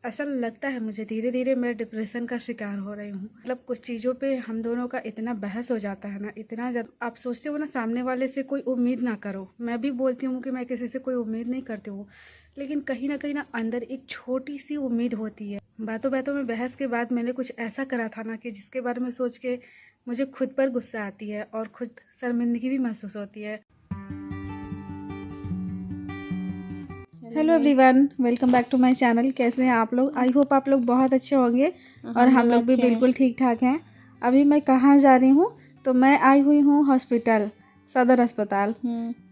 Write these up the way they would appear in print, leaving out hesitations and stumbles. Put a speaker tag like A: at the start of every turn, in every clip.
A: ऐसा लगता है मुझे धीरे धीरे मैं डिप्रेशन का शिकार हो रही हूँ। मतलब कुछ चीज़ों पे हम दोनों का इतना बहस हो जाता है ना, इतना जब आप सोचते हो ना सामने वाले से कोई उम्मीद ना करो। मैं भी बोलती हूँ कि मैं किसी से कोई उम्मीद नहीं करती हूँ, लेकिन कहीं ना अंदर एक छोटी सी उम्मीद होती है। बातों बातों में बहस के बाद मैंने कुछ ऐसा करा था ना कि जिसके बारे में सोच के मुझे खुद पर गुस्सा आती है और खुद शर्मिंदगी भी महसूस होती है। Hello everyone, welcome back to my channel. कैसे हैं आप लोग? आई होप आप लोग बहुत अच्छे होंगे और हम लोग भी बिल्कुल ठीक ठाक हैं। अभी मैं कहाँ जा रही हूँ? तो मैं आई हुई हूँ हॉस्पिटल, सदर अस्पताल।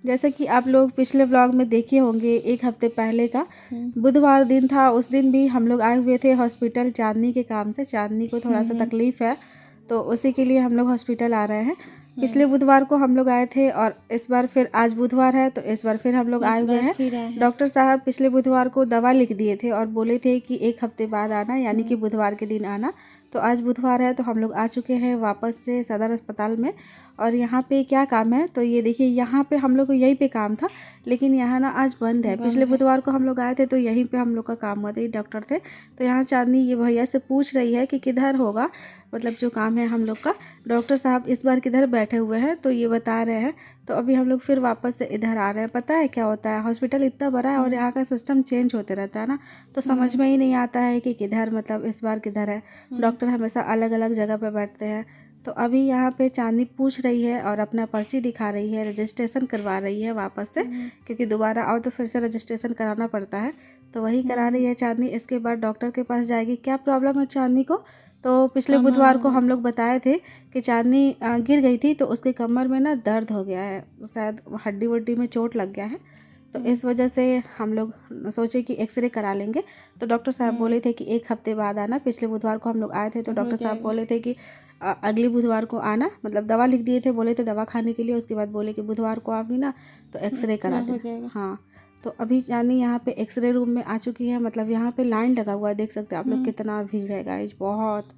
A: जैसे कि आप लोग पिछले व्लॉग में देखे होंगे, एक हफ्ते पहले का बुधवार दिन था। उस दिन भी हम लोग आए हुए थे हॉस्पिटल चांदनी के काम से। चांदनी को थोड़ा सा तकलीफ़ है, तो उसी के लिए हम लोग हॉस्पिटल आ रहे हैं। पिछले बुधवार को हम लोग आए थे और इस बार फिर आज बुधवार है तो इस बार फिर हम लोग आए हुए हैं। डॉक्टर साहब पिछले बुधवार को दवा लिख दिए थे और बोले थे कि एक हफ्ते बाद आना, यानी कि बुधवार के दिन आना। तो आज बुधवार है तो हम लोग आ चुके हैं वापस से सदर अस्पताल में। और यहाँ पे क्या काम है तो ये देखिए, यहाँ पे हम लोग को यहीं पे काम था, लेकिन यहाँ ना आज बंद है। पिछले बुधवार को हम लोग आए थे तो यहीं पे हम लोग का काम हुआ था, ये डॉक्टर थे। तो यहाँ चांदनी ये भैया से पूछ रही है कि किधर होगा, मतलब जो काम है हम लोग का। डॉक्टर साहब इस बार किधर बैठे हुए हैं तो ये बता रहे हैं। तो अभी हम लोग फिर वापस से इधर आ रहे हैं। पता है क्या होता है, हॉस्पिटल इतना बड़ा है और यहाँ का सिस्टम चेंज होते रहता है ना, तो समझ में ही नहीं आता है कि किधर, मतलब इस बार किधर है। डॉक्टर हमेशा अलग अलग जगह पे बैठते हैं। तो अभी यहाँ पे चांदनी पूछ रही है और अपना पर्ची दिखा रही है, रजिस्ट्रेशन करवा रही है वापस से, क्योंकि दोबारा आओ तो फिर से रजिस्ट्रेशन कराना पड़ता है। तो वही करा रही है चांदनी। इसके बाद डॉक्टर के पास जाएगी। क्या प्रॉब्लम है चांदनी को? तो पिछले बुधवार को हम लोग बताए थे कि चांदनी गिर गई थी तो उसके कमर में ना दर्द हो गया है, शायद हड्डी वड्डी में चोट लग गया है। तो इस वजह से हम लोग सोचे कि एक्सरे करा लेंगे। तो डॉक्टर साहब बोले थे कि एक हफ्ते बाद आना। पिछले बुधवार को हम लोग आए थे तो डॉक्टर साहब बोले थे कि अगले बुधवार को आना, मतलब दवा लिख दिए थे, बोले थे दवा खाने के लिए। उसके बाद बोले कि बुधवार को आओगी ना तो एक्सरे करा दे। हाँ, तो अभी चांदनी यहाँ पे एक्सरे रूम में आ चुकी है। मतलब यहाँ पे लाइन लगा हुआ है, देख सकते हैं आप लोग कितना भीड़ है गाइज, बहुत।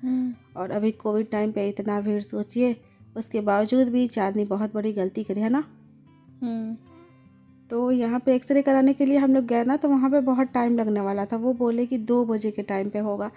A: और अभी कोविड टाइम पे इतना भीड़, सोचिए। उसके बावजूद भी चांदनी बहुत बड़ी गलती करी है ना। तो यहाँ पे एक्सरे कराने के लिए हम लोग गए ना, तो वहाँ पे बहुत टाइम लगने वाला था। वो बोले कि 2 बजे के टाइम पे होगा।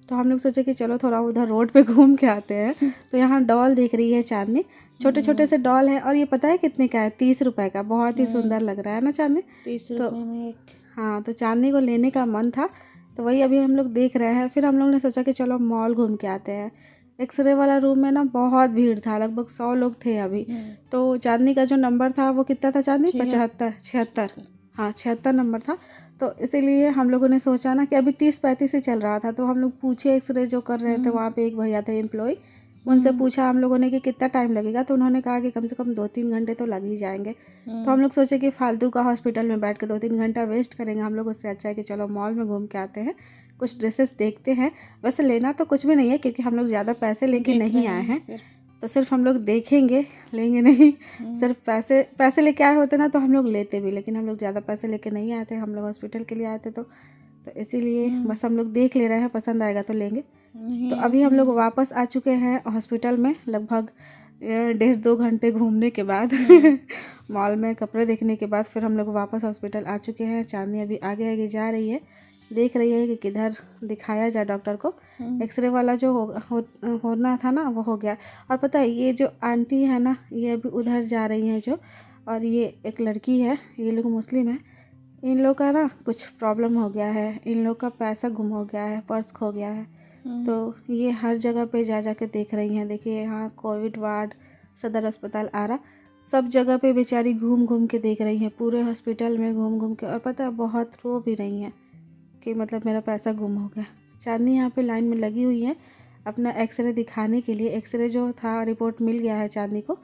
A: तो हम लोग सोचे कि चलो थोड़ा उधर रोड पे घूम के आते हैं। तो यहाँ डॉल देख रही है चांदनी, छोटे छोटे से डॉल है। और ये पता है कितने का है? 30 रुपए का। बहुत ही सुंदर लग रहा है ना चांदनी?
B: 30
A: तो
B: रुपए में एक।
A: हाँ, तो चांदनी को लेने का मन था, तो वही अभी हम लोग देख रहे हैं। फिर हम लोग ने सोचा कि चलो मॉल घूम के आते हैं। एक्सरे वाला रूम में ना बहुत भीड़ था, लगभग 100 लोग थे अभी। तो चांदनी का जो नंबर था वो कितना था चांदनी? 76। हाँ, 76 नंबर था। तो इसीलिए हम लोगों ने सोचा ना कि अभी 30-35 ही चल रहा था। तो हम लोग पूछे एक्सरे जो कर रहे थे वहाँ पे, एक भैया थे एम्प्लॉय, उनसे पूछा हम लोगों ने कि कितना टाइम लगेगा। तो उन्होंने कहा कि कम से कम 2-3 घंटे तो लग ही जाएंगे। तो हम लोग सोचे कि फालतू का हॉस्पिटल में बैठ के 2-3 घंटा वेस्ट करेंगे हम लोग, उससे अच्छा है कि चलो मॉल में घूम के आते हैं, कुछ ड्रेसेस देखते हैं। वैसे लेना तो कुछ भी नहीं है क्योंकि हम लोग ज़्यादा पैसे लेके नहीं आए हैं, तो सिर्फ हम लोग देखेंगे, लेंगे नहीं। सिर्फ पैसे लेके आए होते ना तो हम लोग लेते भी, लेकिन हम लोग ज़्यादा पैसे लेके नहीं आए थे, हम लोग हॉस्पिटल के लिए आए थे। तो इसीलिए बस हम लोग देख ले रहे हैं, पसंद आएगा तो लेंगे। तो अभी हम लोग वापस आ चुके हैं हॉस्पिटल में, लगभग 1.5-2 घंटे घूमने के बाद मॉल में कपड़े देखने के बाद फिर हम लोग वापस हॉस्पिटल आ चुके हैं। चांदनी अभी आगे आगे जा रही है, देख रही है कि किधर दिखाया जाए डॉक्टर को। एक्सरे वाला जो होना था ना वो हो गया। और पता है ये जो आंटी है ना, ये अभी उधर जा रही हैं जो, और ये एक लड़की है, ये लोग मुस्लिम है। इन लोग का ना कुछ प्रॉब्लम हो गया है, इन लोग का पैसा गुम हो गया है, पर्स खो गया है। तो ये हर जगह पे जा जा के देख रही हैं। देखिए यहाँ कोविड वार्ड, सदर अस्पताल आरा, सब जगह पे बेचारी घूम घूम के देख रही हैं, पूरे हॉस्पिटल में घूम घूम के। और पता है बहुत रो भी रही हैं कि मतलब मेरा पैसा गुम हो गया। चांदनी यहाँ पे लाइन में लगी हुई है अपना एक्सरे दिखाने के लिए। एक्सरे जो था रिपोर्ट मिल गया है चांदनी को,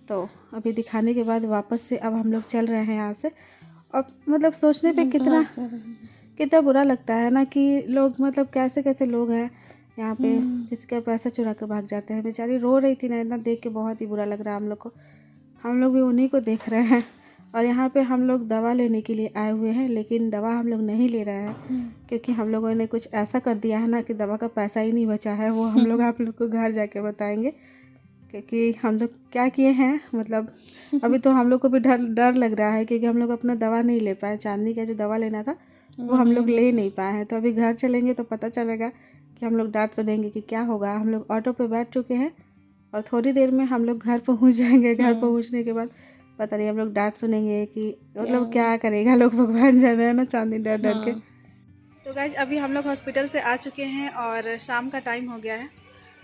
A: तो अभी दिखाने के बाद वापस से अब हम लोग चल रहे हैं यहाँ से। अब मतलब सोचने पे कितना बुरा लगता है ना कि लोग, मतलब कैसे कैसे लोग हैं यहाँ पे, किसी का पैसा चुरा के भाग जाते हैं। बेचारी रो रही थी ना, इतना देख के बहुत ही बुरा लग रहा है हम लोग को। हम लोग भी उन्हीं को देख रहे हैं। और यहाँ पे हम लोग दवा लेने के लिए आए हुए हैं, लेकिन दवा हम लोग नहीं ले रहे हैं क्योंकि हम लोगों ने कुछ ऐसा कर दिया है ना कि दवा का पैसा ही नहीं बचा है। वो हम लोग आप लोग को घर जाके बताएंगे क्योंकि हम लोग क्या किए हैं। मतलब अभी तो हम लोग को भी डर डर लग रहा है क्योंकि हम लोग अपना दवा नहीं ले पाए। चांदनी का जो दवा लेना था वो हम लोग ले नहीं पाए हैं। तो अभी घर चलेंगे तो पता चलेगा कि हम लोग डांट सुनेंगे कि क्या होगा। हम लोग ऑटो पे बैठ चुके हैं और थोड़ी देर में हम लोग घर पहुंच जाएंगे। घर पहुंचने के बाद पता नहीं हम लोग डांट सुनेंगे कि मतलब क्या करेगा लोग, भगवान जाने है ना, चांदी डर डर के। तो गाइज अभी हम लोग हॉस्पिटल से आ चुके हैं और शाम का टाइम हो गया है।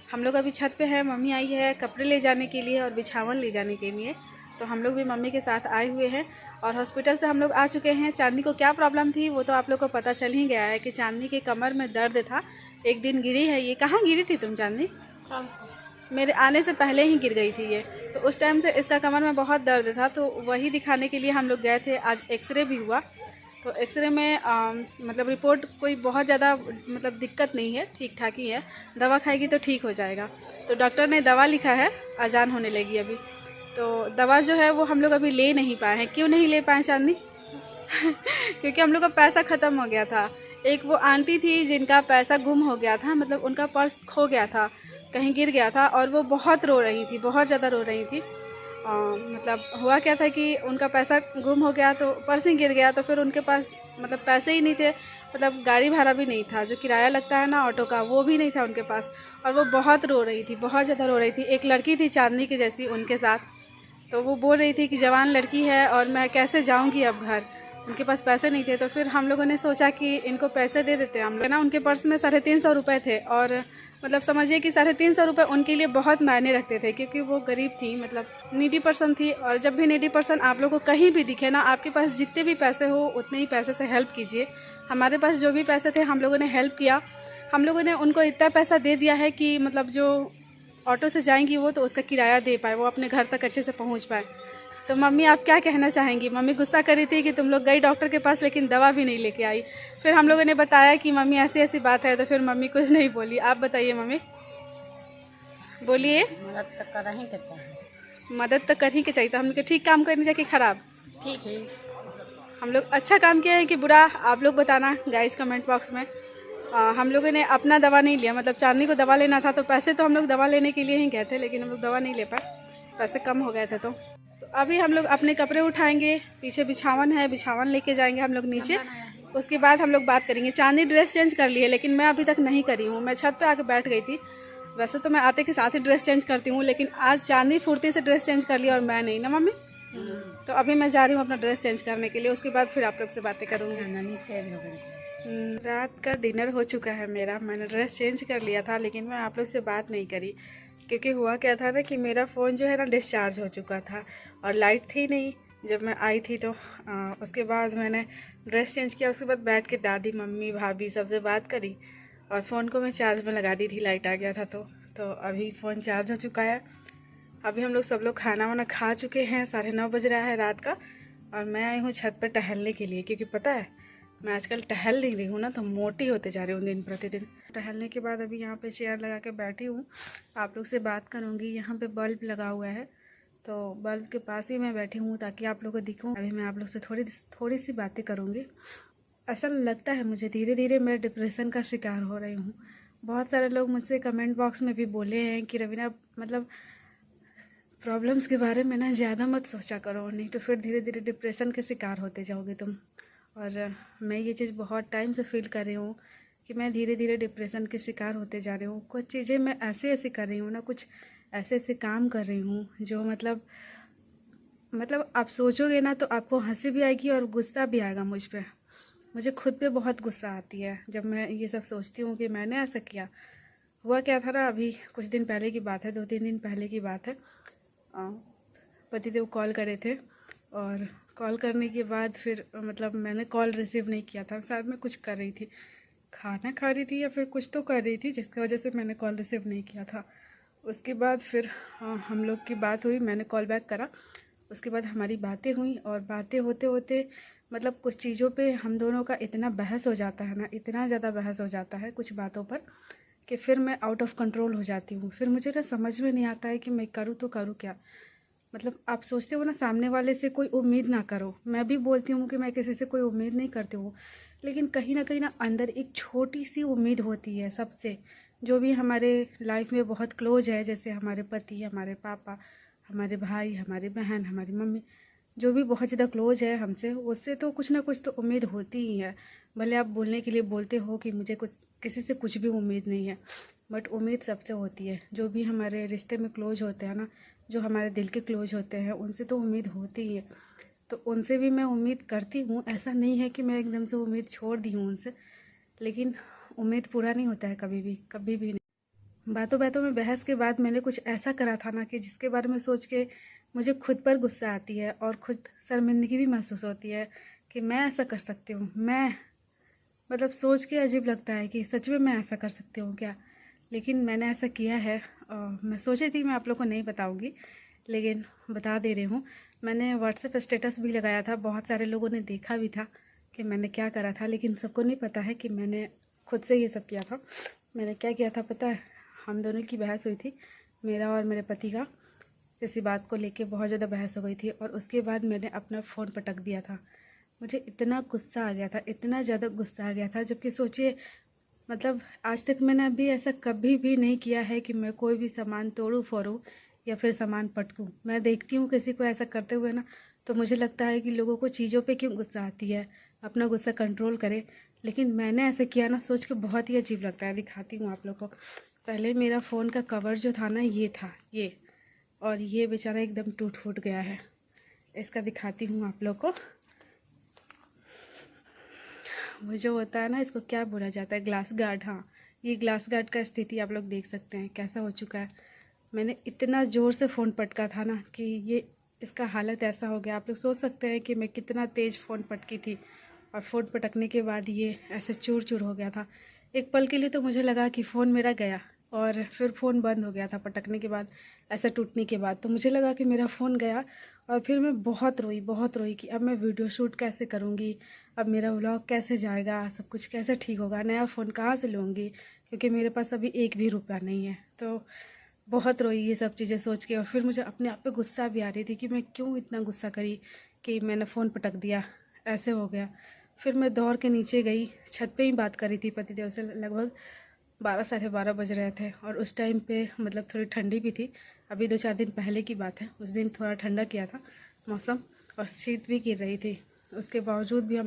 A: हम लोग अभी छत पे है, मम्मी आई है कपड़े ले जाने के लिए और बिछावन ले जाने के लिए। तो हम लोग भी मम्मी के साथ आए हुए हैं और हॉस्पिटल से हम लोग आ चुके हैं। चांदनी को क्या प्रॉब्लम थी वो तो आप लोग को पता चल ही गया है कि चांदनी के कमर में दर्द था। एक दिन गिरी है ये। कहाँ गिरी थी तुम चांदनी? मेरे आने से पहले ही गिर गई थी ये। तो उस टाइम से इसका कमर में बहुत दर्द था, तो वही दिखाने के लिए हम लोग गए थे। आज एक्सरे भी हुआ। तो एक्सरे में मतलब रिपोर्ट कोई बहुत ज़्यादा मतलब दिक्कत नहीं है, ठीक ठाक ही है। दवा खाएगी तो ठीक हो जाएगा। तो डॉक्टर ने दवा लिखा है, अजान होने लगी अभी। तो दवा जो है वो हम लोग अभी ले नहीं पाए हैं। क्यों नहीं ले पाए चांदनी? क्योंकि हम लोग का पैसा ख़त्म हो गया था। एक वो आंटी थी जिनका पैसा गुम हो गया था, मतलब उनका पर्स खो गया था, कहीं गिर गया था और वो बहुत रो रही थी, बहुत ज़्यादा रो रही थी। मतलब हुआ क्या था कि उनका पैसा गुम हो गया तो पर्स ही गिर गया, तो फिर उनके पास मतलब पैसे ही नहीं थे, मतलब गाड़ी भाड़ा भी नहीं था, जो किराया लगता है ना ऑटो का, वो भी नहीं था उनके पास। और वो बहुत रो रही थी, बहुत ज़्यादा रो रही थी। एक लड़की थी चांदनी की जैसी उनके साथ, तो वो बोल रही थी कि जवान लड़की है और मैं कैसे जाऊंगी अब घर। उनके पास पैसे नहीं थे, तो फिर हम लोगों ने सोचा कि इनको पैसे दे देते हैं हम लोग ना। उनके पर्स में 350 रुपये थे और मतलब समझिए कि 350 रुपये उनके लिए बहुत मायने रखते थे, क्योंकि वो गरीब थी, मतलब नीडी पर्सन थी। और जब भी नीडी पर्सन आप लोग को कहीं भी दिखे ना, आपके पास जितने भी पैसे हो उतने ही पैसे से हेल्प कीजिए। हमारे पास जो भी पैसे थे हम लोगों ने हेल्प किया। हम लोगों ने उनको इतना पैसा दे दिया है कि मतलब जो ऑटो से जाएंगी वो तो उसका किराया दे पाए, वो अपने घर तक अच्छे से पहुंच पाए। तो मम्मी आप क्या कहना चाहेंगी? मम्मी गुस्सा कर रही थी कि तुम लोग गई डॉक्टर के पास लेकिन दवा भी नहीं लेके आई। फिर हम लोगों ने बताया कि मम्मी ऐसी ऐसी बात है, तो फिर मम्मी कुछ नहीं बोली। आप बताइए मम्मी, बोलिए।
B: मदद तो कर ही के चाहिए।
A: मदद तो कर ही के चाहिए। तो हम लोग ठीक काम करने जाके खराब?
B: ठीक है।
A: हम लोग अच्छा काम किया है कि बुरा, आप लोग बताना गाइस कमेंट बॉक्स में। हम लोगों ने अपना दवा नहीं लिया, मतलब चांदनी को दवा लेना था तो पैसे तो हम लोग दवा लेने के लिए ही गए थे, लेकिन हम लोग दवा नहीं ले पाए, पैसे कम हो गए थे। तो अभी हम लोग अपने कपड़े उठाएंगे, पीछे बिछावन है, बिछावन लेके जाएंगे हम लोग नीचे। उसके बाद हम लोग बात करेंगे। चांदनी ड्रेस चेंज कर ली है, लेकिन मैं अभी तक नहीं करी हूँ। मैं छत पे आके बैठ गई थी। वैसे तो मैं आते के साथ ही ड्रेस चेंज करती हूँ, लेकिन आज चांदनी फुर्ती से ड्रेस चेंज कर लिया और मैं नहीं ना मम्मी। तो अभी मैं जा रही हूँ अपना ड्रेस चेंज करने के लिए, उसके बाद फिर आप लोग से बातें करूँगी। रात का डिनर हो चुका है मेरा। मैंने ड्रेस चेंज कर लिया था, लेकिन मैं आप लोग से बात नहीं करी, क्योंकि हुआ क्या था ना कि मेरा फ़ोन जो है ना डिस्चार्ज हो चुका था और लाइट थी नहीं जब मैं आई थी। तो उसके बाद मैंने ड्रेस चेंज किया, उसके बाद बैठ के दादी मम्मी भाभी सबसे बात करी और फ़ोन को मैं चार्ज में लगा दी थी, लाइट आ गया था। तो अभी फ़ोन चार्ज हो चुका है। अभी हम लोग सब लोग खाना वाना खा चुके हैं, 9:30 बज रहा है रात का, और मैं आई हूँ छत पर टहलने के लिए, क्योंकि पता है मैं आजकल टहल नहीं रही हूँ ना, तो मोटी होते जा रही हूँ दिन प्रतिदिन। टहलने के बाद अभी यहाँ पे चेयर लगा के बैठी हूँ, आप लोग से बात करूँगी। यहाँ पे बल्ब लगा हुआ है, तो बल्ब के पास ही मैं बैठी हूँ ताकि आप लोग को दिखूँ। अभी मैं आप लोग से थोड़ी सी बातें करूँगी। ऐसा लगता है मुझे धीरे धीरे मैं डिप्रेशन का शिकार हो रही हूँ। बहुत सारे लोग मुझसे कमेंट बॉक्स में भी बोले हैं कि रवीना मतलब प्रॉब्लम्स के बारे में ना ज़्यादा मत सोचा करो, नहीं तो फिर धीरे धीरे डिप्रेशन के शिकार होते जाओगे तुम। और मैं ये चीज़ बहुत टाइम से फील कर रही हूँ कि मैं धीरे धीरे डिप्रेशन के शिकार होते जा रही हूँ। कुछ चीज़ें मैं ऐसे कर रही हूँ ना, कुछ ऐसे काम कर रही हूँ जो मतलब आप सोचोगे ना तो आपको हंसी भी आएगी और गुस्सा भी आएगा मुझ पे। मुझे खुद पे बहुत गुस्सा आती है जब मैं ये सब सोचती हूँ कि मैंने ऐसा किया। हुआ क्या था ना, अभी कुछ दिन पहले की बात है, 2-3 दिन पहले की बात है। पतिदेव कॉल करे थे और कॉल करने के बाद फिर मतलब मैंने कॉल रिसीव नहीं किया था। शायद मैं कुछ कर रही थी, खाना खा रही थी या फिर कुछ तो कर रही थी, जिसकी वजह से मैंने कॉल रिसीव नहीं किया था। उसके बाद फिर हम लोग की बात हुई, मैंने कॉल बैक करा। उसके बाद हमारी बातें हुई और बातें होते होते मतलब कुछ चीज़ों पे हम दोनों का इतना बहस हो जाता है ना, इतना ज़्यादा बहस हो जाता है कुछ बातों पर कि फिर मैं आउट ऑफ कंट्रोल हो जाती हूँ। फिर मुझे ना समझ में नहीं आता है कि मैं करूँ तो करूँ क्या। मतलब आप सोचते हो ना सामने वाले से कोई उम्मीद ना करो। मैं भी बोलती हूँ कि मैं किसी से कोई उम्मीद नहीं करती हूँ, लेकिन कहीं ना अंदर एक छोटी सी उम्मीद होती है सबसे, जो भी हमारे लाइफ में बहुत क्लोज है, जैसे हमारे पति, हमारे पापा, हमारे भाई, हमारी बहन, हमारी मम्मी, जो भी बहुत ज़्यादा क्लोज है हमसे, उससे तो कुछ ना कुछ तो उम्मीद होती ही है। भले आप बोलने के लिए बोलते हो कि मुझे कुछ किसी से कुछ भी उम्मीद नहीं है, बट उम्मीद सबसे होती है। जो भी हमारे रिश्ते में क्लोज होते हैं ना, जो हमारे दिल के क्लोज होते हैं, उनसे तो उम्मीद होती ही है। तो उनसे भी मैं उम्मीद करती हूँ, ऐसा नहीं है कि मैं एकदम से उम्मीद छोड़ दी हूँ उनसे, लेकिन उम्मीद पूरा नहीं होता है कभी भी नहीं। बातों बातों में बहस के बाद मैंने कुछ ऐसा करा था ना कि जिसके बारे में सोच के मुझे खुद पर गुस्सा आती है और खुद शर्मिंदगी भी महसूस होती है कि मैं ऐसा कर सकती हूँ। मैं मतलब सोच के अजीब लगता है कि सच में मैं ऐसा कर सकती हूँ क्या। लेकिन मैंने ऐसा किया है। मैं सोची थी मैं आप लोग को नहीं बताऊँगी, लेकिन बता दे रही हूँ। मैंने व्हाट्सएप स्टेटस भी लगाया था, बहुत सारे लोगों ने देखा भी था कि मैंने क्या करा था, लेकिन सबको नहीं पता है कि मैंने खुद से ये सब किया था। मैंने क्या किया था पता है? हम दोनों की बहस हुई थी, मेरा और मेरे पति का। किसी बात को लेके बहुत ज़्यादा बहस हो गई थी और उसके बाद मैंने अपना फ़ोन पटक दिया था। मुझे इतना गुस्सा आ गया था, इतना ज़्यादा गुस्सा आ गया था, जबकि सोचिए मतलब आज तक मैंने अभी ऐसा कभी भी नहीं किया है कि मैं कोई भी सामान तोड़ूँ फोड़ूँ या फिर सामान पटकूँ। मैं देखती हूँ किसी को ऐसा करते हुए ना, तो मुझे लगता है कि लोगों को चीज़ों पे क्यों गुस्सा आती है, अपना गुस्सा कंट्रोल करे। लेकिन मैंने ऐसे किया ना, सोच के बहुत ही अजीब लगता है। दिखाती हूँ आप लोग को। पहले मेरा फ़ोन का कवर जो था ना, ये था ये, और ये बेचारा एकदम टूट फूट गया है। इसका दिखाती हूँ आप लोग को। वो जो होता है ना, इसको क्या बोला जाता है, ग्लास गार्ड। हाँ, ये ग्लास गार्ड का स्थिति आप लोग देख सकते हैं कैसा हो चुका है। मैंने इतना ज़ोर से फ़ोन पटका था ना कि ये इसका हालत ऐसा हो गया। आप लोग सोच सकते हैं कि मैं कितना तेज़ फ़ोन पटकी थी, और फ़ोन पटकने के बाद ये ऐसे चूर चूर हो गया था। एक पल के लिए तो मुझे लगा कि फ़ोन मेरा गया, और फिर फ़ोन बंद हो गया था पटकने के बाद, ऐसा टूटने के बाद। तो मुझे लगा कि मेरा फ़ोन गया, और फिर मैं बहुत रोई कि अब मैं वीडियो शूट कैसे करूँगी, अब मेरा व्लॉग कैसे जाएगा, सब कुछ कैसे ठीक होगा, नया फ़ोन कहाँ से लूँगी, क्योंकि मेरे पास अभी एक भी रुपया नहीं है। तो बहुत रोई ये सब चीज़ें सोच के, और फिर मुझे अपने आप पे गुस्सा भी आ रही थी कि मैं क्यों इतना गुस्सा करी कि मैंने फ़ोन पटक दिया, ऐसे हो गया। फिर मैं दौड़ के नीचे गई, छत पे ही बात करी थी पतिदेव से। लगभग 12 साढ़े 12 बज रहे थे, और उस टाइम पे मतलब थोड़ी ठंडी भी थी। अभी 2-4 दिन पहले की बात है, उस दिन थोड़ा ठंडा किया था मौसम, और शीत भी गिर रही थी। उसके बावजूद भी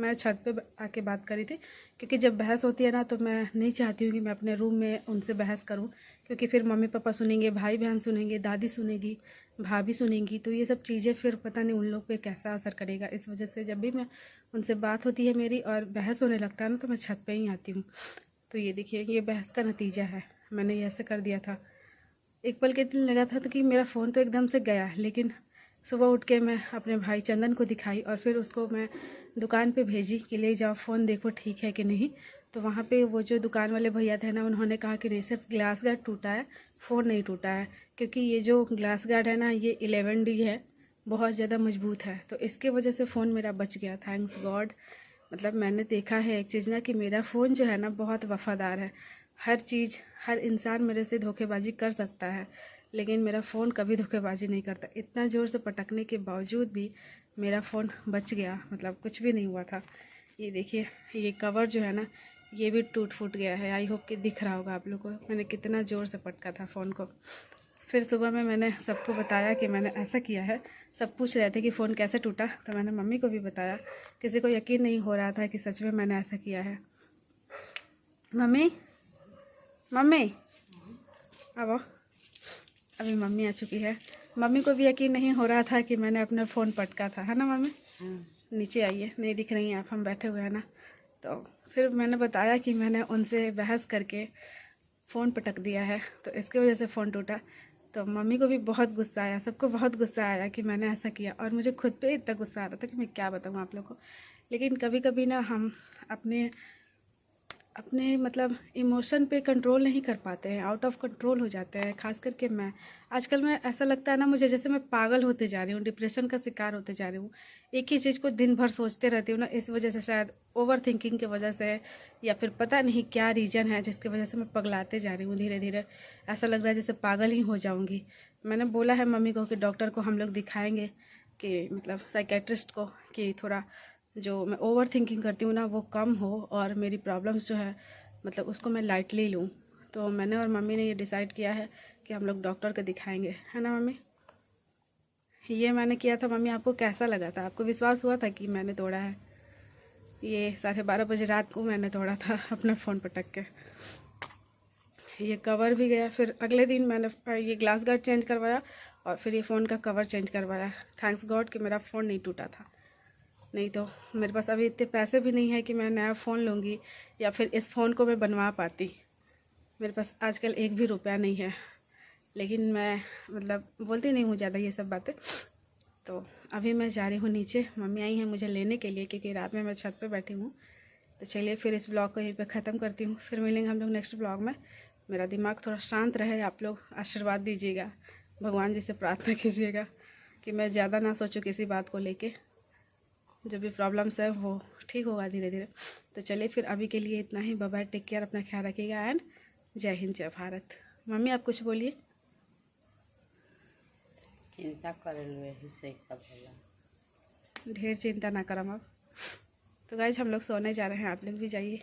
A: मैं छत पे आके बात करी थी, क्योंकि जब बहस होती है ना, तो मैं नहीं चाहती हूँ कि मैं अपने रूम में उनसे बहस करूँ, क्योंकि फिर मम्मी पापा सुनेंगे, भाई बहन सुनेंगे, दादी सुनेगी, भाभी सुनेंगी। तो ये सब चीज़ें फिर पता नहीं उन लोग पे कैसा असर करेगा। इस वजह से जब भी मैं उनसे बात होती है मेरी और बहस होने लगता है ना, तो मैं छत पे ही आती हूँ। तो ये देखिए, ये बहस का नतीजा है। मैंने ये ऐसे कर दिया था। एक पल के दिन लगा था तो कि मेरा फ़ोन तो एकदम से गया, लेकिन सुबह उठ के मैं अपने भाई चंदन को दिखाई, और फिर उसको मैं दुकान पे भेजी कि ले जाओ फ़ोन देखो ठीक है कि नहीं। तो वहाँ पे वो जो दुकान वाले भैया थे ना, उन्होंने कहा कि नहीं, सिर्फ ग्लास गार्ड टूटा है, फ़ोन नहीं टूटा है, क्योंकि ये जो ग्लास गार्ड है ना, ये 11D है, बहुत ज़्यादा मजबूत है। तो इसके वजह से फ़ोन मेरा बच गया, थैंक्स गॉड। मतलब मैंने देखा है एक चीज़ ना, कि मेरा फ़ोन जो है ना बहुत वफ़ादार है। हर चीज़, हर इंसान मेरे से धोखेबाजी कर सकता है, लेकिन मेरा फ़ोन कभी धोखेबाजी नहीं करता। इतना ज़ोर से पटकने के बावजूद भी मेरा फ़ोन बच गया, मतलब कुछ भी नहीं हुआ था। ये देखिए, ये कवर जो है ना, ये भी टूट फूट गया है। आई होप कि दिख रहा होगा आप लोग को, मैंने कितना ज़ोर से पटका था फ़ोन को। फिर सुबह में मैंने सबको बताया कि मैंने ऐसा किया है। सब पूछ रहे थे कि फ़ोन कैसे टूटा, तो मैंने मम्मी को भी बताया। किसी को यकीन नहीं हो रहा था कि सच में मैंने ऐसा किया है। मम्मी, मम्मी अब अभी मम्मी आ चुकी है। मम्मी को भी यकीन नहीं हो रहा था कि मैंने अपना फ़ोन पटका था, है ना मम्मी? नीचे आइए, नहीं दिख रही हैं आप, हम बैठे हुए हैं ना। तो फिर मैंने बताया कि मैंने उनसे बहस करके फ़ोन पटक दिया है, तो इसकी वजह से फ़ोन टूटा। तो मम्मी को भी बहुत गुस्सा आया, सबको बहुत गुस्सा आया कि मैंने ऐसा किया, और मुझे खुद पे इतना गुस्सा आ रहा था कि मैं क्या बताऊँ आप लोग को। लेकिन कभी कभी ना हम अपने अपने मतलब इमोशन पे कंट्रोल नहीं कर पाते हैं, आउट ऑफ कंट्रोल हो जाते हैं। खास करके मैं आजकल, मैं ऐसा लगता है ना मुझे, जैसे मैं पागल होते जा रही हूँ, डिप्रेशन का शिकार होते जा रही हूँ। एक ही चीज़ को दिन भर सोचते रहती हूँ ना, इस वजह से, शायद ओवर थिंकिंग की वजह से, या फिर पता नहीं क्या रीज़न है जिसकी वजह से मैं पगलाते जा रही हूँ धीरे धीरे। ऐसा लग रहा है जैसे पागल ही हो जाऊँगी। मैंने बोला है मम्मी को कि डॉक्टर को हम लोग दिखाएँगे, कि मतलब साइकेट्रिस्ट को, कि थोड़ा जो मैं ओवर थिंकिंग करती हूँ ना वो कम हो, और मेरी प्रॉब्लम्स जो है मतलब उसको मैं लाइटली लूँ। तो मैंने और मम्मी ने ये डिसाइड किया है कि हम लोग डॉक्टर को दिखाएंगे, है ना मम्मी? ये मैंने किया था मम्मी, आपको कैसा लगा था? आपको विश्वास हुआ था कि मैंने तोड़ा है? ये 12:30 बजे रात को मैंने तोड़ा था अपना फ़ोन पटक के। ये कवर भी गया। फिर अगले दिन मैंने ये ग्लास गार्ड चेंज करवाया और फिर ये फ़ोन का कवर चेंज करवाया। थैंक्स गॉड कि मेरा फ़ोन नहीं टूटा था, नहीं तो मेरे पास अभी इतने पैसे भी नहीं है कि मैं नया फ़ोन लूँगी या फिर इस फ़ोन को मैं बनवा पाती। मेरे पास आजकल एक भी रुपया नहीं है, लेकिन मैं मतलब बोलती नहीं हूँ ज़्यादा ये सब बातें। तो अभी मैं जा रही हूँ नीचे, मम्मी आई हैं मुझे लेने के लिए क्योंकि रात में मैं छत पे बैठी हूँ। तो चलिए फिर इस ब्लॉग को यहीं पे ख़त्म करती हूँ, फिर मिलेंगे हम लोग नेक्स्ट ब्लॉग में। मेरा दिमाग थोड़ा शांत रहे, आप लोग आशीर्वाद दीजिएगा, भगवान जी से प्रार्थना कीजिएगा कि मैं ज़्यादा ना सोचूं किसी बात को लेके। जो भी प्रॉब्लम्स है वो ठीक होगा धीरे धीरे। तो चलिए फिर अभी के लिए इतना ही। बाय बाय, टेक केयर, अपना ख्याल रखिएगा एंड जय हिंद जय भारत। मम्मी आप कुछ बोलिए।
B: चिंता कर लो, यही सही सब होला।
A: ढेर चिंता ना करम अब। तो गाइज हम लोग सोने जा रहे हैं, आप लोग भी जाइए।